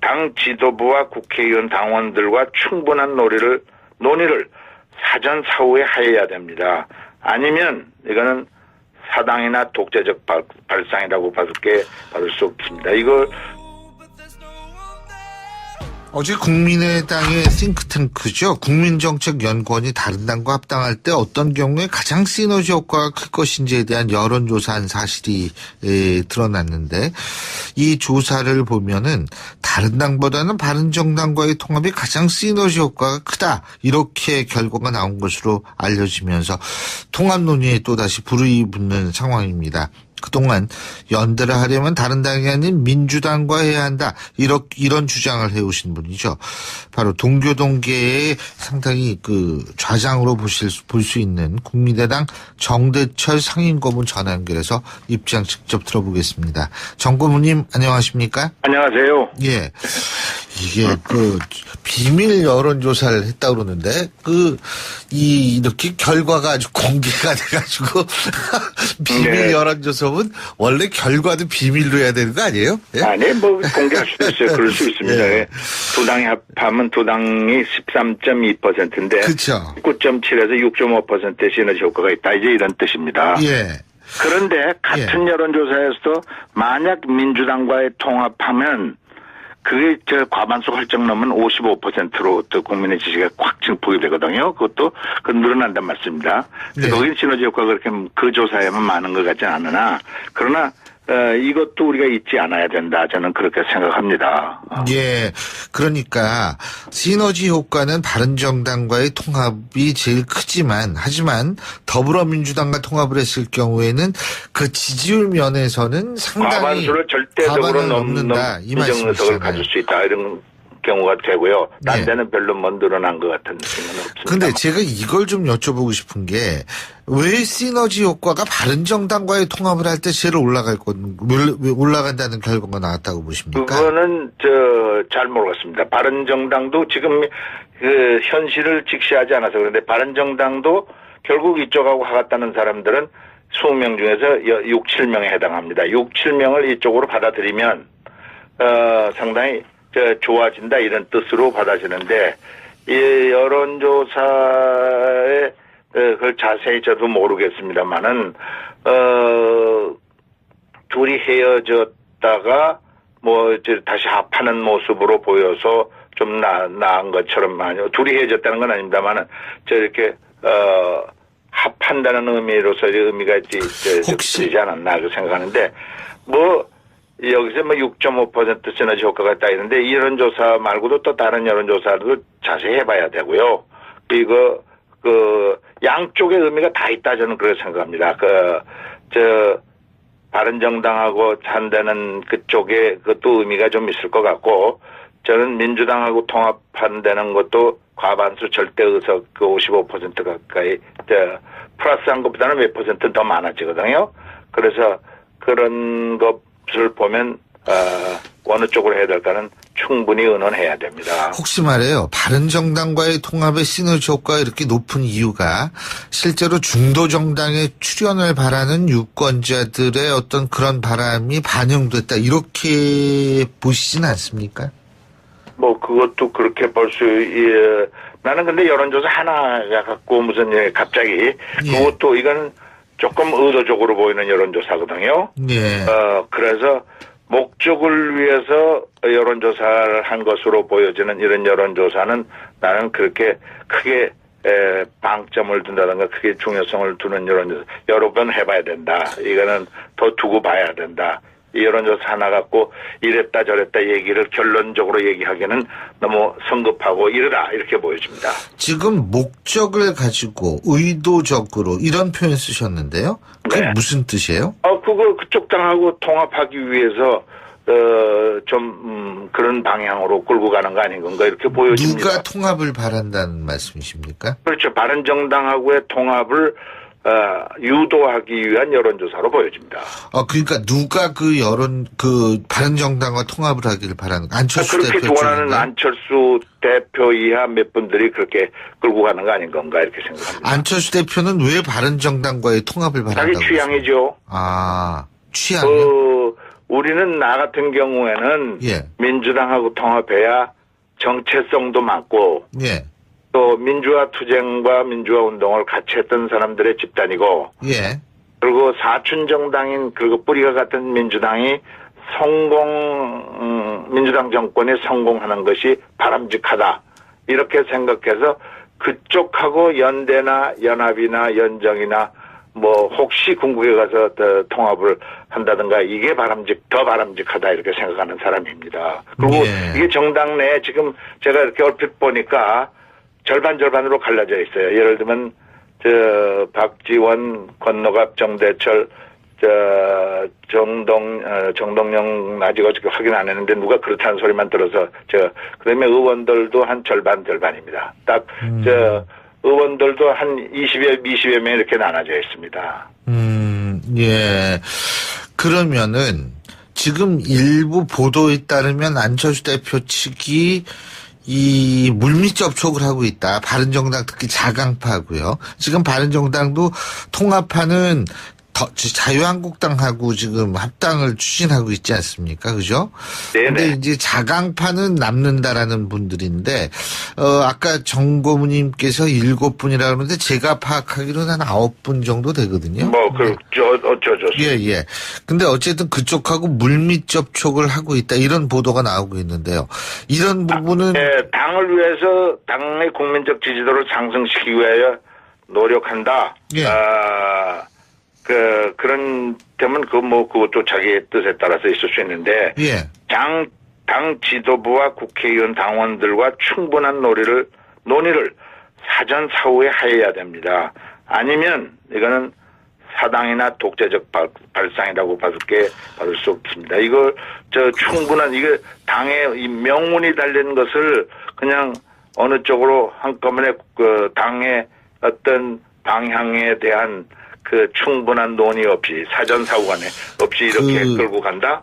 당 지도부와 국회의원 당원들과 충분한 논의를 사전 사후에 하여야 됩니다. 아니면 이거는 사당이나 독재적 발상이라고 받을 수 없습니다. 이거 어제 국민의당의 싱크탱크죠. 국민정책연구원이 다른 당과 합당할 때 어떤 경우에 가장 시너지 효과가 클 것인지에 대한 여론조사한 사실이 드러났는데 이 조사를 보면은 다른 당보다는 바른정당과의 통합이 가장 시너지 효과가 크다. 이렇게 결과가 나온 것으로 알려지면서 통합 논의에 또다시 불이 붙는 상황입니다. 그동안 연대를 하려면 다른 당이 아닌 민주당과 해야 한다. 이런 주장을 해오신 분이죠. 바로 동교동계의 상당히 좌장으로 볼 수 있는 국민의당 정대철 상임고문 전화 연결해서 입장 직접 들어보겠습니다. 정 고문님 안녕하십니까? 안녕하세요. 예. 이게 비밀 여론조사를 했다 그러는데 이렇게 결과가 아주 공개가 돼가지고 비밀 여론조사는 원래 결과도 비밀로 해야 되는 거 아니에요? 예? 아니 공개할 수도 있어요. 그럴 수 있습니다. 예. 두 당이 합하면 두 당이 13.2%인데 그렇죠. 9.7에서 6.5%의 시너지 효과가 있다. 이제 이런 뜻입니다. 예. 그런데 같은 여론조사에서도 만약 민주당과의 통합하면 그게 과반수 훌쩍 넘으면 55%로 또 국민의 지지가 확 증폭이 되거든요. 그것도 늘어난단 말씀입니다. 네. 거기 시너지 효과가 그렇게 그 조사에만 많은 것 같지는 않으나 그러나 이것도 우리가 잊지 않아야 된다. 저는 그렇게 생각합니다. 예. 그러니까 시너지 효과는 바른정당과의 통합이 제일 크지만 하지만 더불어민주당과 통합을 했을 경우에는 그 지지율 면에서는 상당히 과반수를 절대적으로 넘는다. 이 부정의석을 가질 수 있다. 이런 경우가 되고요. 딴 네. 데는 별로 늘어난 것 같은 느낌은 없습니다. 근데 제가 이걸 좀 여쭤보고 싶은 게 왜 시너지 효과가 바른정당과의 통합을 할 때 제일 올라간다는 결과가 나왔다고 보십니까? 그거는 잘 모르겠습니다. 바른정당도 지금 현실을 직시하지 않아서 그런데 바른정당도 결국 이쪽하고 하겠다는 사람들은 20명 중에서 6, 7명에 해당합니다. 6, 7명을 이쪽으로 받아들이면 상당히 좋아진다 이런 뜻으로 받아지는데 이 여론조사에 그걸 자세히 저도 모르겠습니다만은 둘이 헤어졌다가 다시 합하는 모습으로 보여서 좀 나은 것처럼 둘이 헤어졌다는 건 아닙니다만은 이렇게 합한다는 의미로서 의미가 혹시 되지 않았나 그 생각하는데 여기서 6.5% 시너지 효과가 있다 이런데 이 여론조사 말고도 또 다른 여론조사도 자세히 해봐야 되고요. 이거 양쪽의 의미가 다 있다 저는 그렇게 생각합니다. 바른정당하고 한다는 그쪽에 그것도 의미가 좀 있을 것 같고 저는 민주당하고 통합한다는 것도 과반수 절대의석 55% 가까이 플러스한 것보다는 몇 퍼센트 더 많아지거든요. 그래서 그런 것을 보면 어느 쪽으로 해야 될까는 충분히 의논해야 됩니다. 혹시 말이에요. 바른정당과의 통합의 시너지 효과가 이렇게 높은 이유가 실제로 중도정당의 출연을 바라는 유권자들의 어떤 그런 바람이 반영됐다. 이렇게 보시진 않습니까? 그것도 그렇게 볼 수, 나는 근데 여론조사 하나가 갖고 갑자기, 그것도 이건 조금 의도적으로 보이는 여론조사거든요. 예. 그래서 목적을 위해서 여론조사를 한 것으로 보여지는 이런 여론조사는 나는 그렇게 크게 방점을 둔다든가 크게 중요성을 두는 여론조사 여러 번 해봐야 된다. 이거는 더 두고 봐야 된다. 이 여론조사 하나 갖고 이랬다 저랬다 얘기를 결론적으로 얘기하기는 너무 성급하고 이르다 이렇게 보여집니다. 지금 목적을 가지고 의도적으로 이런 표현 쓰셨는데요. 그게 네. 무슨 뜻이에요? 그쪽 당하고 통합하기 위해서 그런 방향으로 끌고 가는 거 아닌 건가 이렇게 보여집니다. 누가 통합을 바란다는 말씀이십니까? 그렇죠. 바른정당하고의 통합을 유도하기 위한 여론조사로 보여집니다. 그러니까 누가 바른정당과 통합을 하기를 바라는 안철수 그렇게 대표 좋아하는 쪽인가요? 안철수 대표 이하 몇 분들이 그렇게 끌고 가는 거 아닌 건가 이렇게 생각합니다. 안철수 대표는 왜 바른정당과의 통합을 바란다고? 자기 취향이죠. 취향이요? 우리는 나 같은 경우에는 예. 민주당하고 통합해야 정체성도 많고 예. 또 민주화 투쟁과 민주화 운동을 같이 했던 사람들의 집단이고 예. 그리고 사춘 정당인 그리고 뿌리가 같은 민주당이 민주당 정권이 성공하는 것이 바람직하다. 이렇게 생각해서 그쪽하고 연대나 연합이나 연정이나 뭐 혹시 궁극에 가서 더 통합을 한다든가 이게 더 바람직하다 이렇게 생각하는 사람입니다. 그리고 예. 이게 정당 내에 지금 제가 이렇게 얼핏 보니까 절반으로 갈라져 있어요. 예를 들면 박지원, 권노갑, 정대철, 정동영 아직 어저께 확인 안 했는데 누가 그렇다는 소리만 들어서 그다음에 의원들도 한 절반입니다. 딱 의원들도 한 20여 명 이렇게 나눠져 있습니다. 예. 그러면은 지금 일부 보도에 따르면 안철수 대표 측이 이 물밑 접촉을 하고 있다. 바른정당 특히 자강파고요. 지금 바른정당도 통합하는 자유한국당하고 지금 합당을 추진하고 있지 않습니까? 그죠? 네네. 근데 이제 자강파는 남는다라는 분들인데, 아까 정고무님께서 7분이라 그러는데 제가 파악하기로는 한 9분 정도 되거든요. 어쩌죠. 예. 근데 어쨌든 그쪽하고 물밑 접촉을 하고 있다. 이런 보도가 나오고 있는데요. 이런 부분은. 네, 당을 위해서 당의 국민적 지지도를 상승시키기 위하여 노력한다. 예. 그런 되면 그것도 자기의 뜻에 따라서 있을 수 있는데. 예. 당 지도부와 국회의원 당원들과 충분한 논의를 사전 사후에 하여야 됩니다. 아니면 이거는 사당이나 독재적 발상이라고 받을 수 없습니다. 이걸 충분한 이게 당의 이 명운이 달린 것을 그냥 어느 쪽으로 한꺼번에 당의 어떤 방향에 대한 충분한 논의 없이 사전 사후 간에 없이 이렇게 끌고 간다.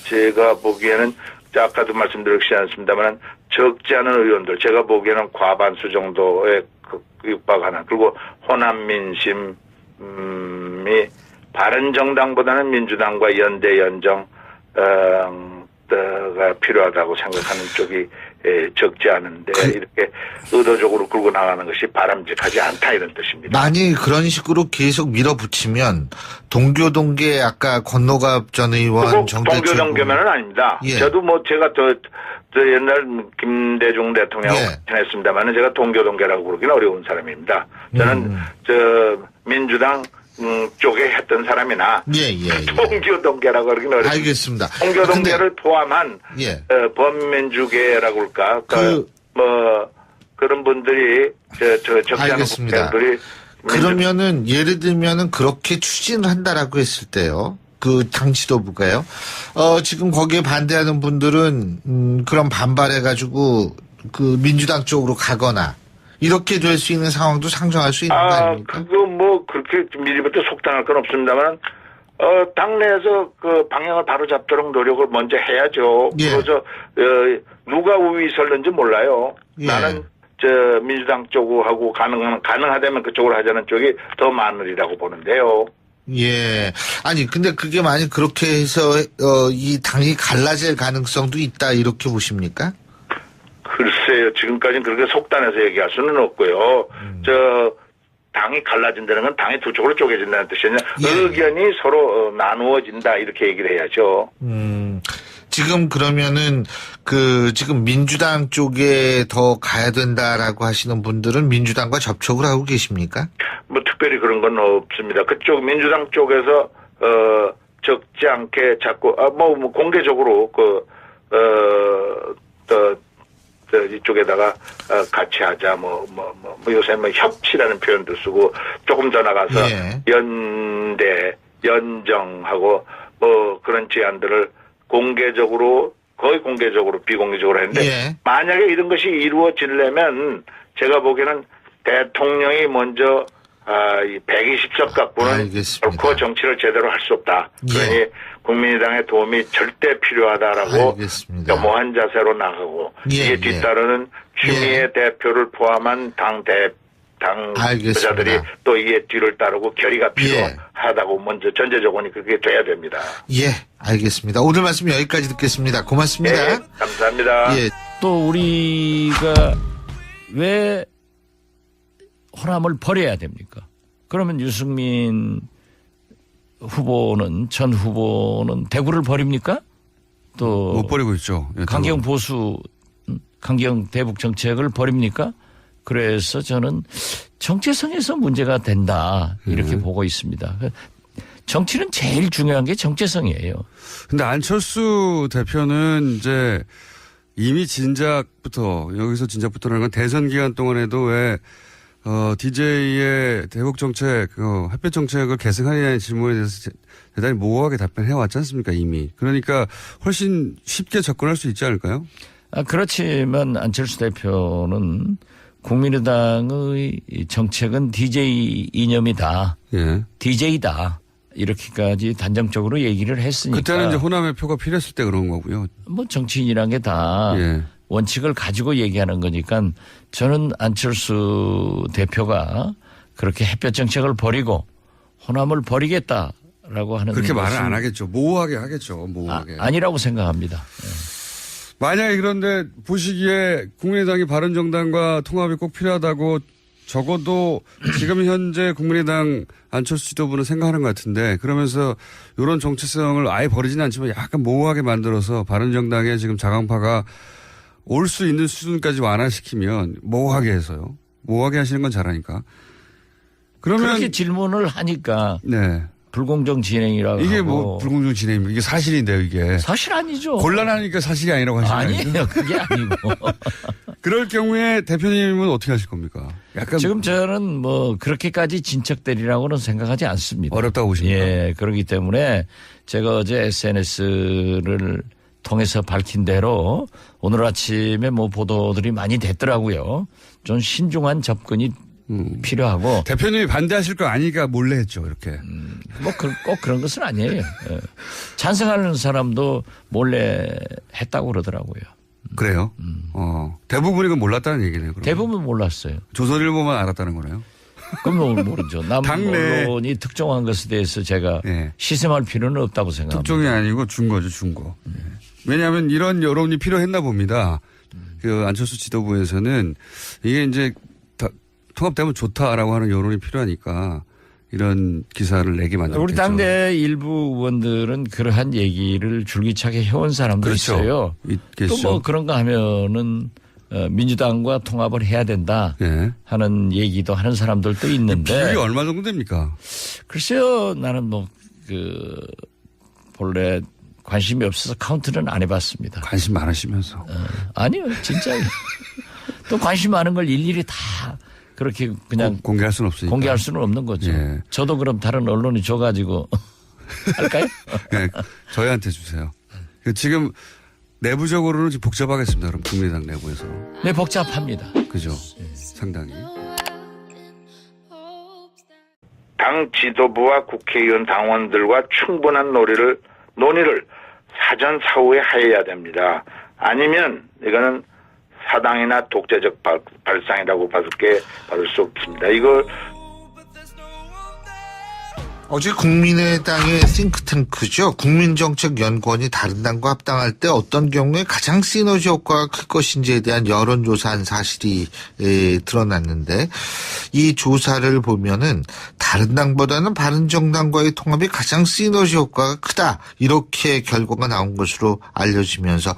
제가 보기에는 아까도 말씀드렸지 않습니다만 적지 않은 의원들 제가 보기에는 과반수 정도에 육박하는 그리고 호남 민심이 바른정당보다는 민주당과 연대 연정가 필요하다고 생각하는 쪽이 적지 않은데 이렇게 의도적으로 끌고 나가는 것이 바람직하지 않다 이런 뜻입니다. 만약 그런 식으로 계속 밀어붙이면 동교동계 아까 권노갑 전 의원 동교동계면은 아닙니다. 예. 저도 제가 저 옛날 김대중 대통령하고 했습니다만은 제가 동교동계라고 부르기는 어려운 사람입니다. 저는 민주당 쪽에 했던 사람이나 동교동계라고 그러긴 어렵습니다. 알겠습니다. 동교동계를 포함한 범민주계라고 할까 그런 분들이 적지 않은 국회의원들이 그러면은 예를 들면은 그렇게 추진을 한다라고 했을 때요. 당 지도부가요. 지금 거기에 반대하는 분들은 그런 반발해가지고 민주당 쪽으로 가거나 이렇게 될 수 있는 상황도 상정할 수 있는 거 아닙니까? 그거 그렇게 미리부터 속단할 건 없습니다만, 당내에서 방향을 바로 잡도록 노력을 먼저 해야죠. 예. 그래서, 누가 우위 설는지 몰라요. 예. 나는, 민주당 쪽하고 가능하다면 그쪽으로 하자는 쪽이 더 많으리라고 보는데요. 예. 아니, 근데 그게 만약 그렇게 해서, 이 당이 갈라질 가능성도 있다, 이렇게 보십니까? 글쎄요. 지금까지는 그렇게 속단해서 얘기할 수는 없고요. 당이 갈라진다는 건 당이 두 쪽으로 쪼개진다는 뜻이 아니라 의견이 서로 나누어진다 이렇게 얘기를 해야죠. 지금 그러면은 지금 민주당 쪽에 더 가야 된다라고 하시는 분들은 민주당과 접촉을 하고 계십니까? 특별히 그런 건 없습니다. 그쪽 민주당 쪽에서 적지 않게 자꾸 공개적으로 이쪽에다가 같이 하자 요새 협치라는 표현도 쓰고 조금 더 나가서 연대 연정하고 그런 제안들을 거의 공개적으로 비공개적으로 했는데 만약에 이런 것이 이루어지려면 제가 보기에는 대통령이 먼저 120석 갖고는 결코 정치를 제대로 할 수 없다. 그러니 국민의당의 도움이 절대 필요하다라고 겸허한 자세로 나가고 이에 뒤따르는 추미애 대표를 포함한 당 당 알겠습니다. 여자들이 또 이게 뒤를 따르고 결의가 필요하다고 먼저 전제 조건이 그렇게 돼야 됩니다. 예, 알겠습니다. 오늘 말씀 여기까지 듣겠습니다. 고맙습니다. 네, 감사합니다. 예. 또 우리가 왜 호남을 버려야 됩니까? 그러면 유승민 후보는 전 후보는 대구를 버립니까? 또 못 버리고 있죠. 예, 강경 보수, 강경 대북 정책을 버립니까? 그래서 저는 정체성에서 문제가 된다 이렇게 보고 있습니다. 정치는 제일 중요한 게 정체성이에요. 근데 안철수 대표는 이제 이미 여기서 진작부터라는 건 대선 기간 동안에도 왜 DJ의 대북 정책, 햇볕 정책을 계승하느냐는 질문에 대해서 대단히 모호하게 답변해 왔지 않습니까, 이미. 그러니까 훨씬 쉽게 접근할 수 있지 않을까요? 그렇지만 안철수 대표는 국민의당의 정책은 DJ 이념이다. 예. DJ다. 이렇게까지 단정적으로 얘기를 했으니까. 그때는 이제 호남의 표가 필요했을 때 그런 거고요. 뭐 정치인이란 게 다 예. 원칙을 가지고 얘기하는 거니까 저는 안철수 대표가 그렇게 햇볕 정책을 버리고 호남을 버리겠다라고 하는 그렇게 말은 것은 안 하겠죠. 모호하게 하겠죠. 모호하게. 아니라고 생각합니다. 만약에 그런데 보시기에 국민의당이 바른정당과 통합이 꼭 필요하다고 적어도 지금 현재 국민의당 안철수 지도부는 생각하는 것 같은데 그러면서 이런 정체성을 아예 버리지는 않지만 약간 모호하게 만들어서 바른정당의 지금 자강파가 올 수 있는 수준까지 완화시키면 모호하게 해서요. 모호하게 하시는 건 잘하니까. 그러면 그렇게 질문을 하니까 네. 불공정 진행이라고 이게 하고. 뭐 불공정 진행입니까? 이게 사실인데요, 이게. 사실 아니죠. 곤란하니까 사실이 아니라고 하시는 거예요. 아니에요. 그게 아니고. 그럴 경우에 대표님은 어떻게 하실 겁니까? 약간 지금 저는 뭐 그렇게까지 진척되리라고는 생각하지 않습니다. 어렵다고 보십니까? 예, 그렇기 때문에 제가 어제 SNS를 통해서 밝힌 대로 오늘 아침에 뭐 보도들이 많이 됐더라고요. 좀 신중한 접근이 필요하고. 대표님이 반대하실 거 아니까 몰래 했죠, 이렇게. 뭐 꼭 그런 것은 아니에요. 예. 찬성하는 사람도 몰래 했다고 그러더라고요. 그래요? 대부분이 그건 몰랐다는 얘기네요. 그러면. 대부분 몰랐어요. 조선일보만 알았다는 거네요. 그건 모르죠. 남 당내 언론이 특정한 것에 대해서 제가 네. 시샘할 필요는 없다고 생각합니다. 특종이 아니고 준 거죠, 준 거. 왜냐하면 이런 여론이 필요했나 봅니다. 그 안철수 지도부에서는 이게 이제 통합되면 좋다라고 하는 여론이 필요하니까 이런 기사를 내게 만들었죠. 우리 당내 일부 의원들은 그러한 얘기를 줄기차게 해온 사람도 그렇죠. 있어요. 있겠죠. 또 뭐 그런가 하면은 민주당과 통합을 해야 된다 네. 하는 얘기도 하는 사람들도 있는데. 비율이 얼마 정도 됩니까? 글쎄요, 나는 뭐 본래 관심이 없어서 카운트는 안 해봤습니다. 관심 많으시면서. 아니요, 진짜요. 또 관심 많은 걸 일일이 다 그렇게 그냥 공개할 수는 없으니까. 공개할 수는 없는 거죠. 예. 저도 그럼 다른 언론이 줘가지고 할까요? 네, 저희한테 주세요. 지금 내부적으로는 지금 복잡하겠습니다. 그럼 국민의당 내부에서. 네, 복잡합니다. 그죠? 상당히. 당 지도부와 국회의원 당원들과 충분한 논의를 사전 사후에 해야 됩니다. 아니면 이거는 사당이나 독재적 발상이라고 받을 수 없습니다. 이걸 어제 국민의당의 싱크탱크죠. 국민정책연구원이 다른 당과 합당할 때 어떤 경우에 가장 시너지 효과가 클 것인지에 대한 여론조사한 사실이 드러났는데 이 조사를 보면은 다른 당보다는 바른정당과의 통합이 가장 시너지 효과가 크다. 이렇게 결과가 나온 것으로 알려지면서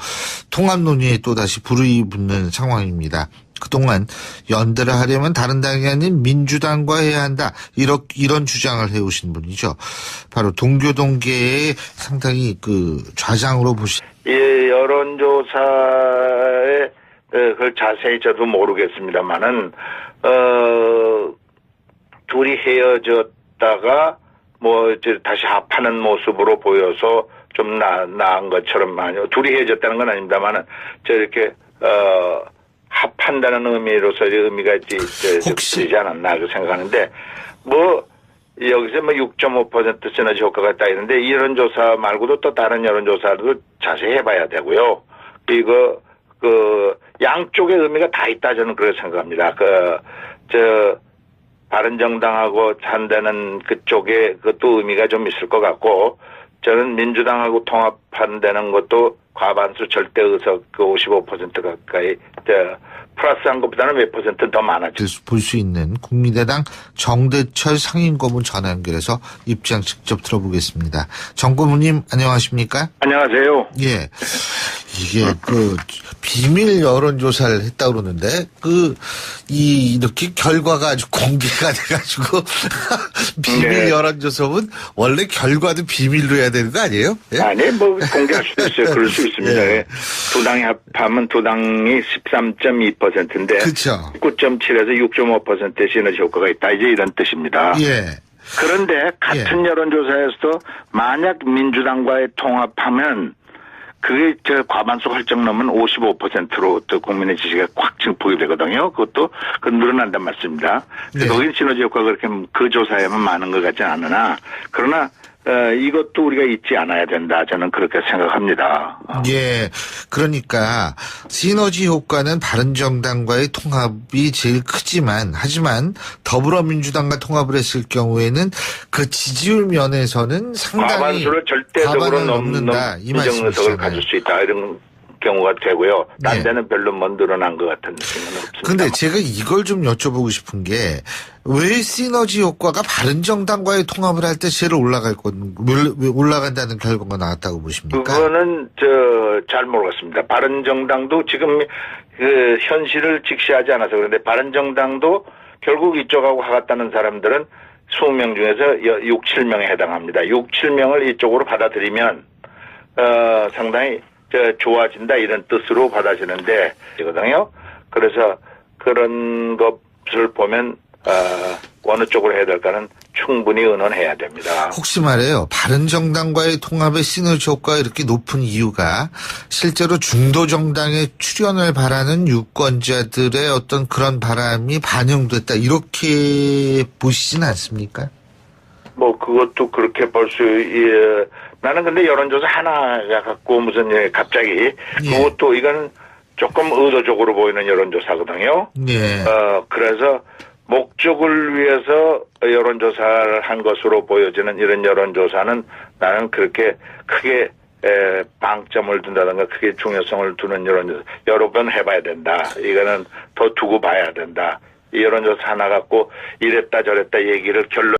통합 논의에 또다시 불이 붙는 상황입니다. 그동안 연대를 하려면 다른 당이 아닌 민주당과 해야 한다. 이런 주장을 해오신 분이죠. 바로 동교동계의 상당히 좌장으로 이 여론조사에 그걸 자세히 저도 모르겠습니다만은 둘이 헤어졌다가 뭐 다시 합하는 모습으로 보여서 좀 나은 것처럼 둘이 헤어졌다는 건 아닙니다만은 저렇게 합한다는 의미로서의 의미가 혹시 되지 않았나 생각하는데 뭐 여기서 뭐 6.5% 시너지 효과가 있다 했는데 이런 조사 말고도 또 다른 여론조사도 자세히 해봐야 되고요. 그리고 양쪽의 의미가 다 있다 저는 그렇게 생각합니다. 바른정당하고 한다는 그쪽에 그것도 의미가 좀 있을 것 같고, 저는 민주당하고 통합한다는 것도 과반수 절대 의석 그 55% 가까이 플러스한 것보다는 몇 퍼센트 더 많아져. 볼 수 있는 국민의당 정대철 상임고문 전화 연결해서 입장 직접 들어보겠습니다. 정 고문님 안녕하십니까? 안녕하세요. 예. 이게 비밀 여론조사를 했다 그러는데 이렇게 결과가 아주 공개가 돼가지고 비밀 네. 여론조사는 원래 결과도 비밀로 해야 되는 거 아니에요? 예? 아니 뭐 공개할 수도 있어요. 그럴 수 있습니다. 예. 두 당이 합하면 두 당이 13.2%인데 그렇죠. 9.7에서 6.5%의 시너지 효과가 있다. 이제 이런 뜻입니다. 예. 그런데 같은 여론조사에서도 만약 민주당과의 통합하면 그게 과반수 훌쩍 넘으면 55%로 또 국민의 지지가 확 증폭이 되거든요. 그것도 늘어난단 말씀입니다. 네. 거긴 시너지 효과가 그렇게 그 조사에만 많은 것 같지는 않으나 그러나 이것도 우리가 잊지 않아야 된다. 저는 그렇게 생각합니다. 예. 그러니까 시너지 효과는 바른정당과의 통합이 제일 크지만 하지만 더불어민주당과 통합을 했을 경우에는 그 지지율 면에서는 상당히 과반수를 절대적으로 과반을 넘는다. 이 의석을 말씀이시잖아요. 가질 수 있다. 이런 경우가 되고요. 딴 네. 데는 별로 늘어난 것 같은 느낌은 없습니다. 근데 제가 이걸 좀 여쭤보고 싶은 게 왜 시너지 효과가 바른정당과의 통합을 할 때 제일 올라간다는 결과가 나왔다고 보십니까? 그거는 잘 모르겠습니다. 바른정당도 지금 그 현실을 직시하지 않아서 그런데 바른정당도 결국 이쪽하고 하겠다는 사람들은 20명 중에서 6, 7명에 해당합니다. 6, 7명을 이쪽으로 받아들이면 상당히 좋아진다 이런 뜻으로 받아지는데 이거든요. 그래서 그런 것을 보면 어느 쪽으로 해야 될까는 충분히 의논해야 됩니다. 혹시 말해요. 바른정당과의 통합의 시너지 효과가 이렇게 높은 이유가 실제로 중도정당의 출연을 바라는 유권자들의 어떤 그런 바람이 반영됐다. 이렇게 보시진 않습니까? 뭐 그것도 그렇게 볼 수 나는 근데 여론조사 하나가 갖고 무슨 갑자기 그것도 이건 조금 의도적으로 보이는 여론조사거든요. 예. 그래서 목적을 위해서 여론조사를 한 것으로 보여지는 이런 여론조사는 나는 그렇게 크게 방점을 둔다든가 크게 중요성을 두는 여론조사 여러 번 해봐야 된다. 이거는 더 두고 봐야 된다. 이 여론조사 하나 갖고 이랬다 저랬다 얘기를 결론